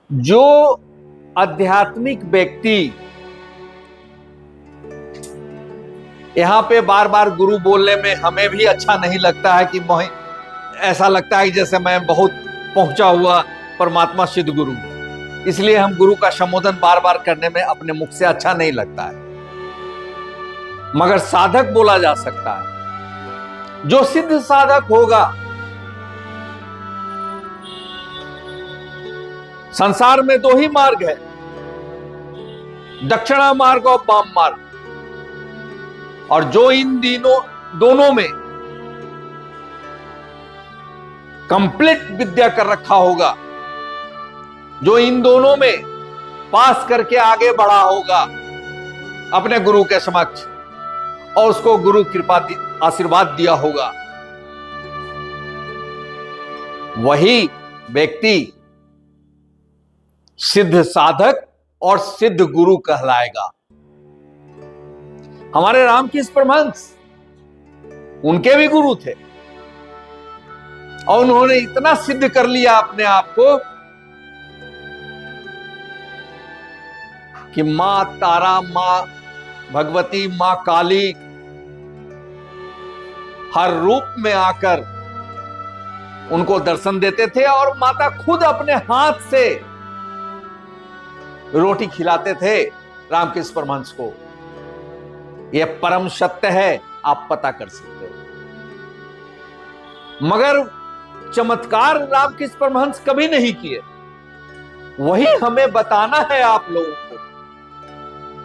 जो आध्यात्मिक व्यक्ति यहां पे बार बार गुरु बोलने में हमें भी अच्छा नहीं लगता है कि ऐसा लगता है जैसे मैं बहुत पहुंचा हुआ परमात्मा सिद्ध गुरु, इसलिए हम गुरु का संबोधन बार बार करने में अपने मुख से अच्छा नहीं लगता है। मगर साधक बोला जा सकता है। जो सिद्ध साधक होगा, संसार में दो ही मार्ग है, दक्षिणा मार्ग और वाम मार्ग, और जो इन दोनों में कंप्लीट विद्या कर रखा होगा, जो इन दोनों में पास करके आगे बढ़ा होगा अपने गुरु के समक्ष और उसको गुरु कृपा आशीर्वाद दिया होगा, वही व्यक्ति सिद्ध साधक और सिद्ध गुरु कहलाएगा। हमारे रामकृष्ण परमहंस उनके भी गुरु थे और उन्होंने इतना सिद्ध कर लिया अपने आप को कि मां तारा, मां भगवती, मां काली हर रूप में आकर उनको दर्शन देते थे और माता खुद अपने हाथ से रोटी खिलाते थे रामकृष्ण परमहंस को। यह परम सत्य है, आप पता कर सकते हो। मगर चमत्कार रामकृष्ण परमहंस कभी नहीं किए। वही हमें बताना है आप लोगों को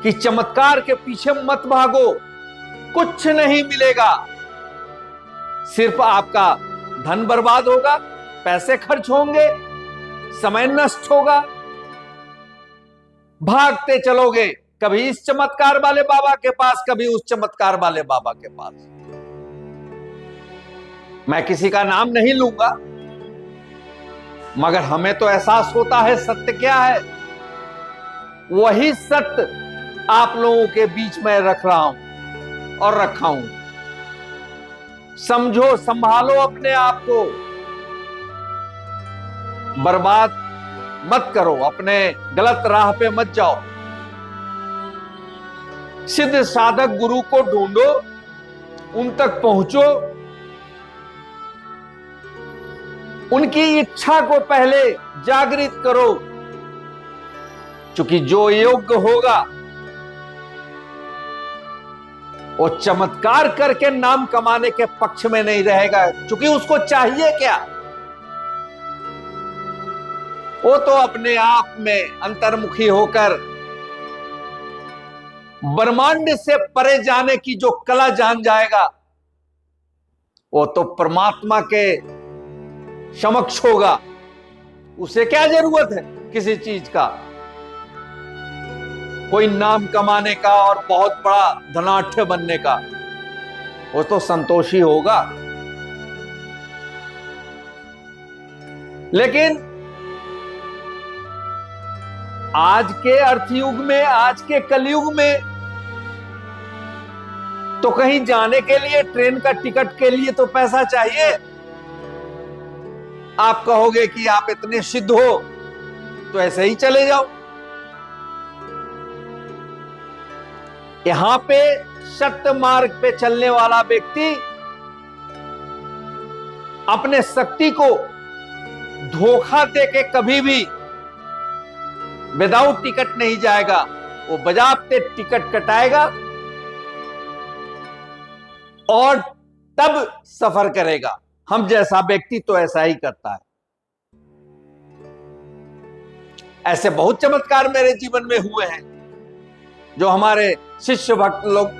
कि चमत्कार के पीछे मत भागो, कुछ नहीं मिलेगा। सिर्फ आपका धन बर्बाद होगा, पैसे खर्च होंगे, समय नष्ट होगा, भागते चलोगे कभी इस चमत्कार वाले बाबा के पास, कभी उस चमत्कार वाले बाबा के पास। मैं किसी का नाम नहीं लूंगा, मगर हमें तो एहसास होता है सत्य क्या है। वही सत्य आप लोगों के बीच में रख रहा हूं और रखा हूं। समझो, संभालो अपने आप को, बर्बाद मत करो, अपने गलत राह पे मत जाओ। सिद्ध साधक गुरु को ढूंढो, उन तक पहुंचो, उनकी इच्छा को पहले जागृत करो, क्योंकि जो योग्य होगा वो चमत्कार करके नाम कमाने के पक्ष में नहीं रहेगा, क्योंकि उसको चाहिए क्या? वो तो अपने आप में अंतर्मुखी होकर ब्रह्मांड से परे जाने की जो कला जान जाएगा, वो तो परमात्मा के समक्ष होगा। उसे क्या जरूरत है किसी चीज का, कोई नाम कमाने का और बहुत बड़ा धनाढ्य बनने का? वो तो संतोषी होगा। लेकिन आज के अर्थयुग में, आज के कलयुग में तो कहीं जाने के लिए, ट्रेन का टिकट के लिए तो पैसा चाहिए। आप कहोगे कि आप इतने सिद्ध हो तो ऐसे ही चले जाओ। यहां पे सत्य मार्ग पे चलने वाला व्यक्ति अपने शक्ति को धोखा देके कभी भी विदाउट टिकट नहीं जाएगा। वो बजाते टिकट कटाएगा और तब सफर करेगा। हम जैसा व्यक्ति तो ऐसा ही करता है। ऐसे बहुत चमत्कार मेरे जीवन में हुए हैं जो हमारे शिष्य भक्त लोग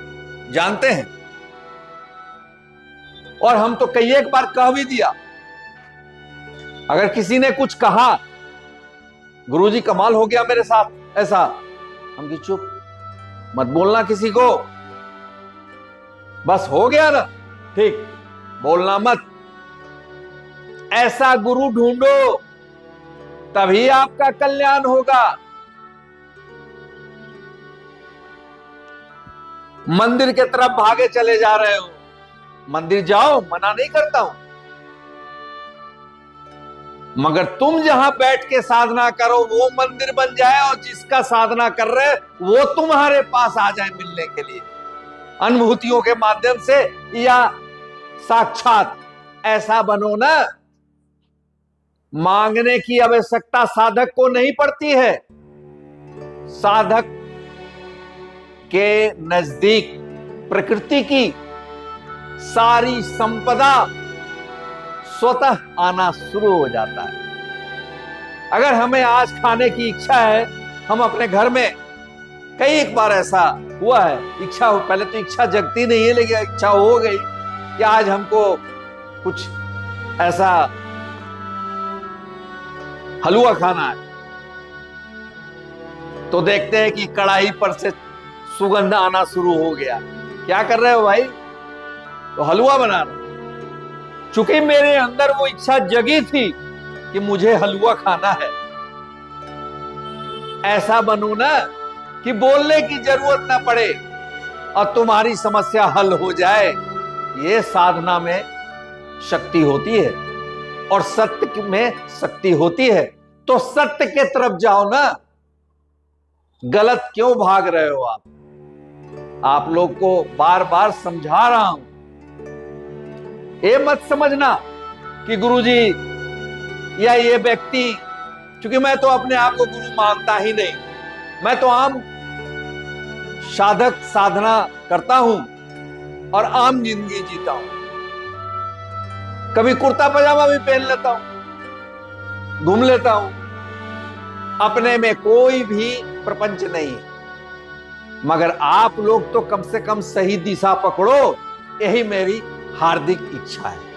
जानते हैं, और हम तो कई एक बार कह भी दिया। अगर किसी ने कुछ कहा, गुरुजी कमाल हो गया मेरे साथ, ऐसा, हम कि चुप मत बोलना किसी को, बस हो गया ना, ठीक, बोलना मत। ऐसा गुरु ढूंढो, तभी आपका कल्याण होगा। मंदिर के तरफ भागे चले जा रहे हो, मंदिर जाओ, मना नहीं करता हूं, मगर तुम जहां बैठ के साधना करो वो मंदिर बन जाए और जिसका साधना कर रहे वो तुम्हारे पास आ जाए मिलने के लिए, अनुभूतियों के माध्यम से या साक्षात। ऐसा बनो ना। मांगने की आवश्यकता साधक को नहीं पड़ती है। साधक के नजदीक प्रकृति की सारी संपदा स्वतः आना शुरू हो जाता है। अगर हमें आज खाने की इच्छा है, हम अपने घर में, कई एक बार ऐसा हुआ है, इच्छा हो, पहले तो इच्छा जगती नहीं है लेकिन इच्छा हो गई कि आज हमको कुछ ऐसा हलवा खाना है, तो देखते हैं कि कढ़ाई पर से सुगंध आना शुरू हो गया। क्या कर रहे हो भाई? तो हलवा बना रहे। चूंकि मेरे अंदर वो इच्छा जगी थी कि मुझे हलवा खाना है। ऐसा बनो ना कि बोलने की जरूरत ना पड़े और तुम्हारी समस्या हल हो जाए। ये साधना में शक्ति होती है और सत्य में शक्ति होती है। तो सत्य के तरफ जाओ ना। गलत क्यों भाग रहे हो आप लोग को बार बार समझा रहा हूं। ये मत समझना कि गुरुजी या ये व्यक्ति, क्योंकि मैं तो अपने आप को गुरु मानता ही नहीं, मैं तो आम साधक साधना करता हूं और आम जिंदगी जीता हूं। कभी कुर्ता पजामा भी पहन लेता हूं, घूम लेता हूं। अपने में कोई भी प्रपंच नहीं है। मगर आप लोग तो कम से कम सही दिशा पकड़ो, यही मेरी हार्दिक इच्छा है।